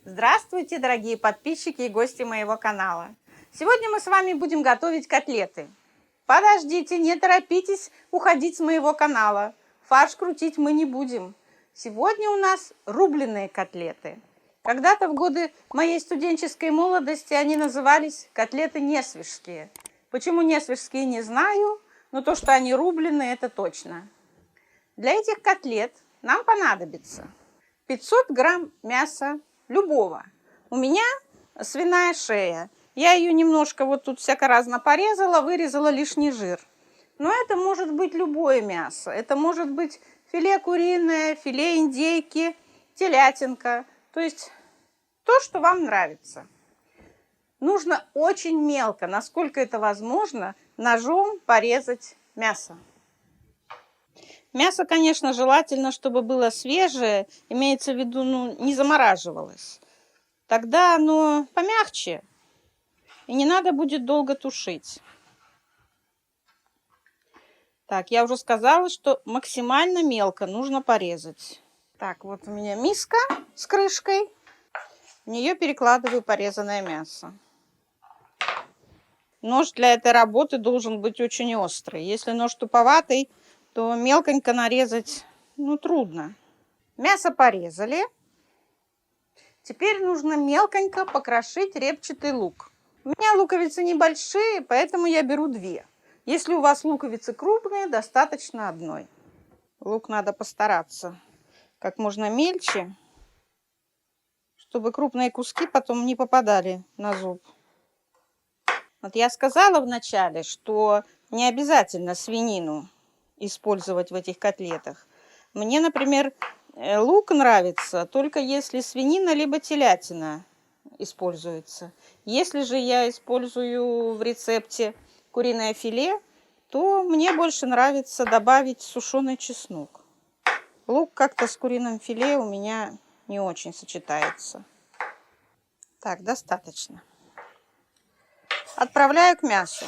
Здравствуйте, дорогие подписчики и гости моего канала. Сегодня мы с вами будем готовить котлеты. Подождите, не торопитесь уходить с моего канала. Фарш крутить мы не будем. Сегодня у нас рубленые котлеты. Когда-то в годы моей студенческой молодости они назывались котлеты несвежские. Почему несвежские, не знаю, но то, что они рубленые, это точно. Для этих котлет нам понадобится 500 грамм мяса любого. У меня свиная шея. Я ее немножко вот тут всяко-разно порезала, вырезала лишний жир. Но это может быть любое мясо. Это может быть филе куриное, филе индейки, телятинка. То есть то, что вам нравится. Нужно очень мелко, насколько это возможно, ножом порезать мясо. Мясо, конечно, желательно, чтобы было свежее, имеется в виду, не замораживалось. Тогда оно помягче, и не надо будет долго тушить. Так, я уже сказала, что максимально мелко нужно порезать. Так, вот у меня миска с крышкой. В нее перекладываю порезанное мясо. Нож для этой работы должен быть очень острый. Если нож туповатый, то мелконько нарезать, трудно. Мясо порезали. Теперь нужно мелконько покрошить репчатый лук. У меня луковицы небольшие, поэтому я беру 2. Если у вас луковицы крупные, достаточно 1. Лук надо постараться как можно мельче, чтобы крупные куски потом не попадали на зуб. Вот я сказала вначале, что не обязательно свинину использовать в этих котлетах. Мне, например, лук нравится только если свинина либо телятина используется. Если же я использую в рецепте куриное филе, то мне больше нравится добавить сушеный чеснок. Лук как-то с куриным филе у меня не очень сочетается. Так, достаточно. Отправляю к мясу.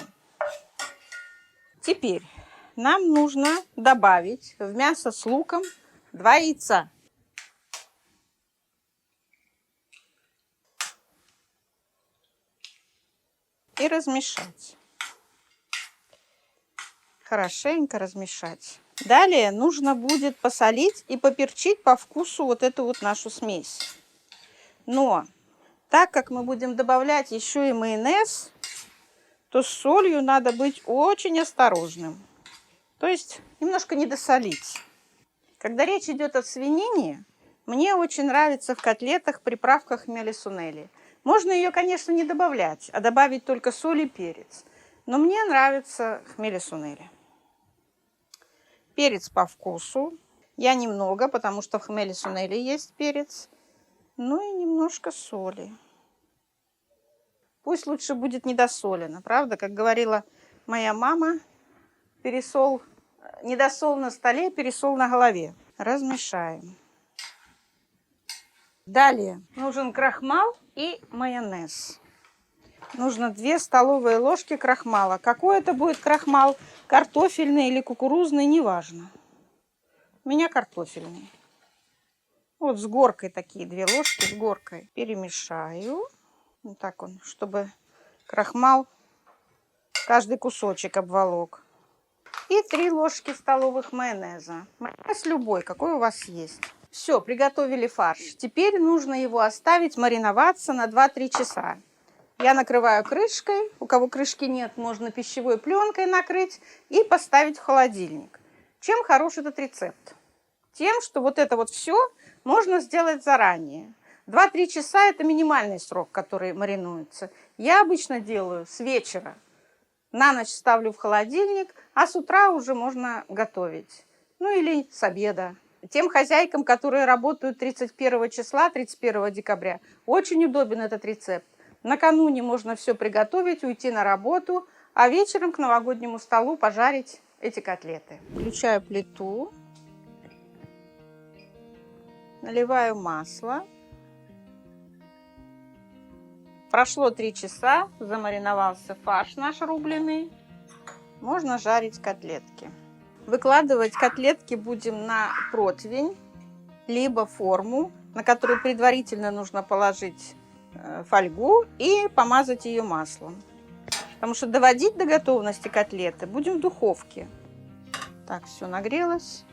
Теперь нам нужно добавить в мясо с луком 2 яйца. И размешать. Хорошенько размешать. Далее нужно будет посолить и поперчить по вкусу вот эту вот нашу смесь. Но так как мы будем добавлять еще и майонез, то с солью надо быть очень осторожным. То есть немножко не досолить. Когда речь идет о свинине, мне очень нравится в котлетах приправка хмели-сунели. Можно ее, конечно, не добавлять, а добавить только соль и перец. Но мне нравится хмели-сунели. Перец по вкусу. Я немного, потому что в хмели-сунели есть перец. Ну и немножко соли. Пусть лучше будет недосолено, правда? Как говорила моя мама, недосол на столе, пересол на голове. Размешаем. Далее нужен крахмал и майонез. Нужно 2 столовые ложки крахмала. Какой это будет крахмал? Картофельный или кукурузный, неважно. У меня картофельный. Вот с горкой такие 2 ложки с горкой. Перемешаю. Вот так он, чтобы крахмал каждый кусочек обволок. И 3 ложки столовых майонеза. Майонез любой, какой у вас есть. Все, приготовили фарш. Теперь нужно его оставить мариноваться на 2-3 часа. Я накрываю крышкой. У кого крышки нет, можно пищевой пленкой накрыть и поставить в холодильник. Чем хорош этот рецепт? Тем, что вот это вот все можно сделать заранее. 2-3 часа – это минимальный срок, который маринуется. Я обычно делаю с вечера. На ночь ставлю в холодильник, а с утра уже можно готовить. Или с обеда. Тем хозяйкам, которые работают 31 числа, 31 декабря, очень удобен этот рецепт. Накануне можно все приготовить, уйти на работу, а вечером к новогоднему столу пожарить эти котлеты. Включаю плиту. Наливаю масло. Прошло 3 часа, замариновался фарш наш рубленый. Можно жарить котлетки. Выкладывать котлетки будем на противень, либо форму. на которую предварительно нужно положить фольгу и помазать ее маслом. Потому что доводить до готовности котлеты будем в духовке. Так, все нагрелось.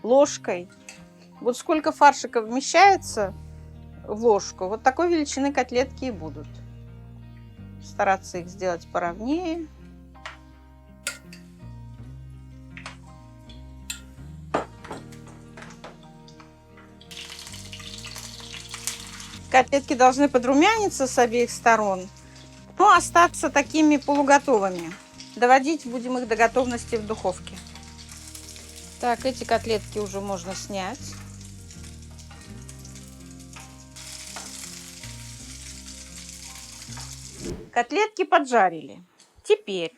Ложкой. Вот сколько фаршика вмещается в ложку, вот такой величины котлетки и будут. Стараться их сделать поровнее. Котлетки должны подрумяниться с обеих сторон, но остаться такими полуготовыми. Доводить будем их до готовности в духовке. Так, эти котлетки уже можно снять. Котлетки поджарили. Теперь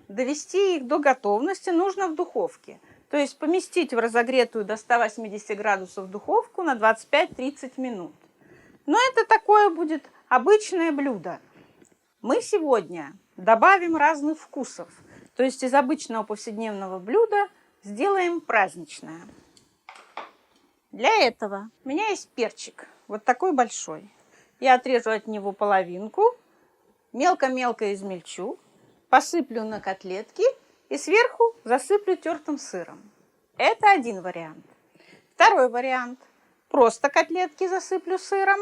довести их до готовности нужно в духовке. То есть поместить в разогретую до 180 градусов духовку на 25-30 минут. Но это такое будет обычное блюдо. Мы сегодня добавим разных вкусов. То есть из обычного повседневного блюда сделаем праздничное. Для этого у меня есть перчик. Вот такой большой. Я отрежу от него половинку. Мелко-мелко измельчу. Посыплю на котлетки. И сверху засыплю тертым сыром. Это один вариант. Второй вариант. Просто котлетки засыплю сыром.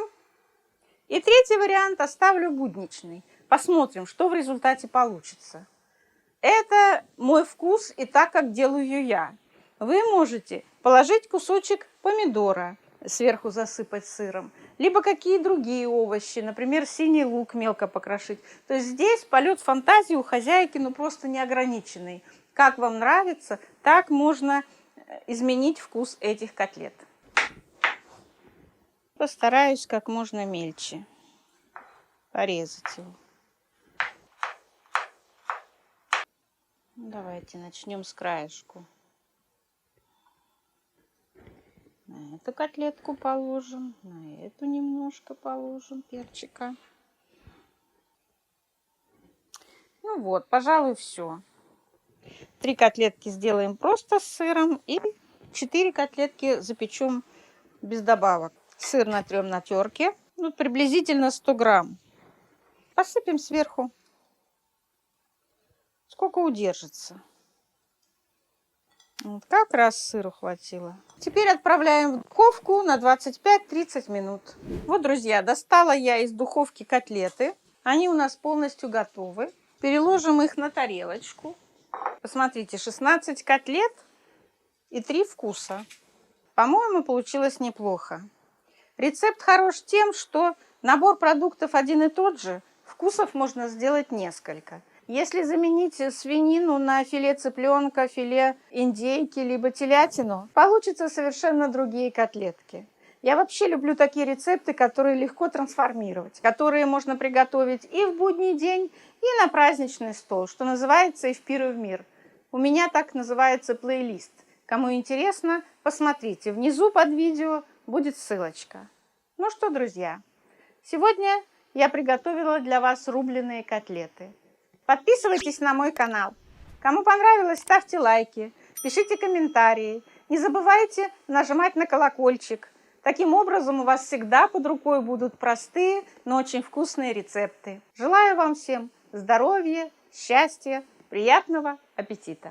И третий вариант оставлю будничный. Посмотрим, что в результате получится. Это мой вкус и так, как делаю ее я. Вы можете положить кусочек помидора, сверху засыпать сыром, либо какие другие овощи, например, синий лук мелко покрошить. То есть здесь полет фантазии у хозяйки просто неограниченный. Как вам нравится, так можно изменить вкус этих котлет. Постараюсь как можно мельче порезать его. Давайте начнем с краешку. На эту котлетку положим, на эту немножко положим перчика. Ну вот, пожалуй, все. 3 котлетки сделаем просто с сыром и 4 котлетки запечем без добавок. Сыр натрем на терке, ну, приблизительно 100 грамм. Посыпем сверху. Сколько удержится. Вот, как раз сыру хватило. Теперь отправляем в духовку на 25-30 минут. Вот, друзья, достала я из духовки котлеты. Они у нас полностью готовы. Переложим их на тарелочку. Посмотрите, 16 котлет и 3 вкуса. По-моему, получилось неплохо. Рецепт хорош тем, что набор продуктов один и тот же. Вкусов можно сделать несколько. Если заменить свинину на филе цыпленка, филе индейки, либо телятину, получатся совершенно другие котлетки. Я вообще люблю такие рецепты, которые легко трансформировать, которые можно приготовить и в будний день, и на праздничный стол, что называется, и в пир, и в мир. У меня так называется плейлист. Кому интересно, посмотрите. Внизу под видео будет ссылочка. Ну что, друзья, сегодня я приготовила для вас рубленые котлеты. Подписывайтесь на мой канал. Кому понравилось, ставьте лайки, пишите комментарии. Не забывайте нажимать на колокольчик. Таким образом у вас всегда под рукой будут простые, но очень вкусные рецепты. Желаю вам всем здоровья, счастья, приятного аппетита!